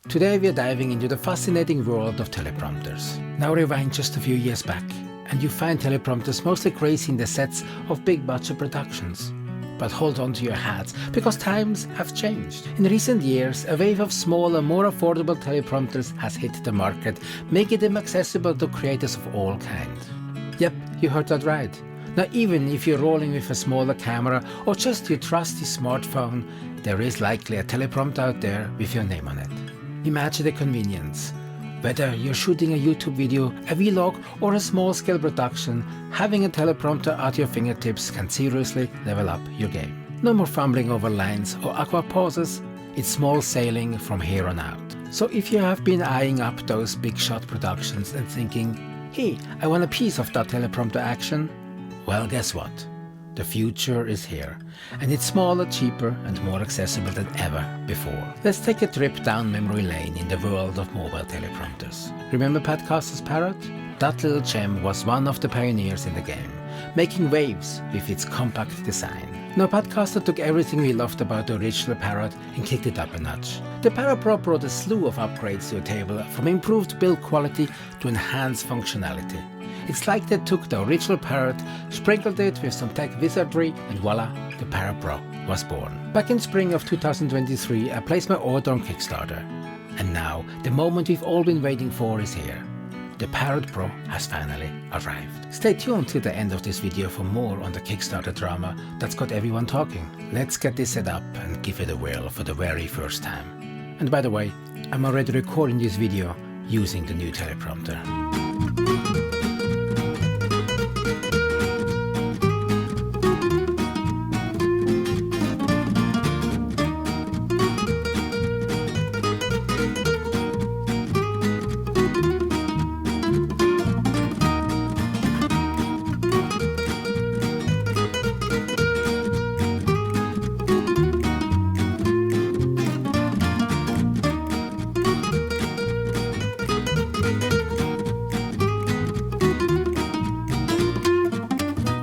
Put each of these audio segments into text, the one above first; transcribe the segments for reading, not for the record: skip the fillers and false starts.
Today we are diving into the fascinating world of teleprompters. Now rewind just a few years back, and you find teleprompters mostly gracing the sets of big budget productions. But hold on to your hats, because times have changed. In recent years, a wave of smaller, more affordable teleprompters has hit the market, making them accessible to creators of all kinds. Yep, you heard that right. Now even if you're rolling with a smaller camera or just your trusty smartphone, there is likely a teleprompter out there with your name on it. Imagine the convenience. Whether you're shooting a YouTube video, a vlog or a small-scale production, having a teleprompter at your fingertips can seriously level up your game. No more fumbling over lines or awkward pauses, it's small sailing from here on out. So if you have been eyeing up those big shot productions and thinking, hey, I want a piece of that teleprompter action, well, guess what? The future is here, and it's smaller, cheaper and more accessible than ever before. Let's take a trip down memory lane in the world of mobile teleprompters. Remember Padcaster Parrot? That little gem was one of the pioneers in the game, making waves with its compact design. Now Padcaster took everything we loved about the original Parrot and kicked it up a notch. The Parrot Pro brought a slew of upgrades to the table, from improved build quality to enhanced functionality. It's like they took the original Parrot, sprinkled it with some tech wizardry, and voila, the Parrot Pro was born. Back in spring of 2023, I placed my order on Kickstarter. And now, the moment we've all been waiting for is here. The Parrot Pro has finally arrived. Stay tuned till the end of this video for more on the Kickstarter drama that's got everyone talking. Let's get this set up and give it a whirl for the very first time. And by the way, I'm already recording this video using the new teleprompter.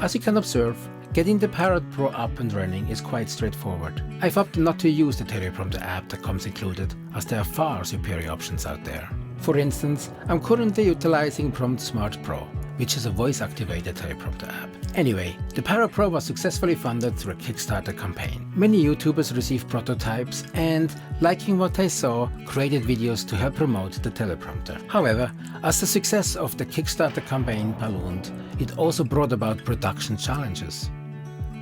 As you can observe, getting the Parrot Pro up and running is quite straightforward. I've opted not to use the Teleprompter app that comes included, as there are far superior options out there. For instance, I'm currently utilizing PromtSmart Pro, which is a voice-activated teleprompter app. Anyway, the Parrot Pro was successfully funded through a Kickstarter campaign. Many YouTubers received prototypes and, liking what they saw, created videos to help promote the teleprompter. However, as the success of the Kickstarter campaign ballooned, it also brought about production challenges.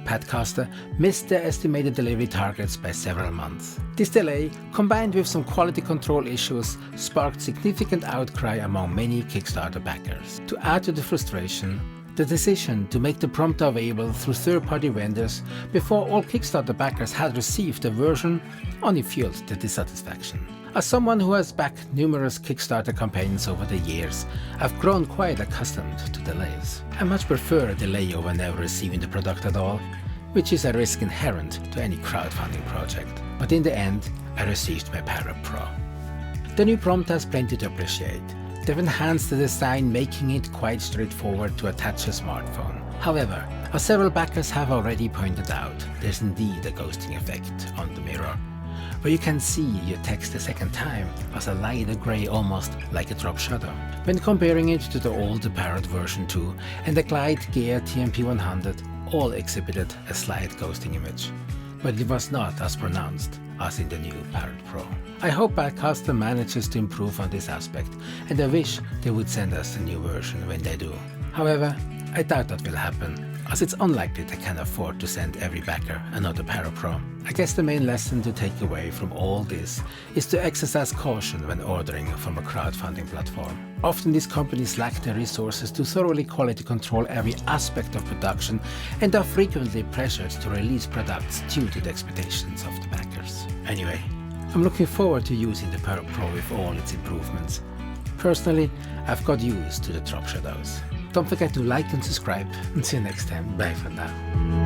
Padcaster missed their estimated delivery targets by several months. This delay, combined with some quality control issues, sparked significant outcry among many Kickstarter backers. To add to the frustration, the decision to make the prompter available through third-party vendors before all Kickstarter backers had received the version only fueled the dissatisfaction. As someone who has backed numerous Kickstarter campaigns over the years, I've grown quite accustomed to delays. I much prefer a delay over never receiving the product at all, which is a risk inherent to any crowdfunding project. But in the end, I received my Parrot Pro. The new prompter has plenty to appreciate. They've enhanced the design, making it quite straightforward to attach a smartphone. However, as several backers have already pointed out, there's indeed a ghosting effect on the mirror, where you can see your text a second time as a lighter grey, almost like a drop shadow. When comparing it to the older Parrot version 2 and the Glide Gear TMP100, all exhibited a slight ghosting image, but it was not as pronounced as in the new Parrot Pro. I hope Padcaster manages to improve on this aspect, and I wish they would send us a new version when they do. However, I doubt that will happen, as it's unlikely they can afford to send every backer another Parrot Pro. I guess the main lesson to take away from all this is to exercise caution when ordering from a crowdfunding platform. Often these companies lack the resources to thoroughly quality control every aspect of production and are frequently pressured to release products due to the expectations of the backers. Anyway, I'm looking forward to using the Parrot Pro with all its improvements. Personally, I've got used to the drop shadows. Don't forget to like and subscribe, and see you next time. Bye for now.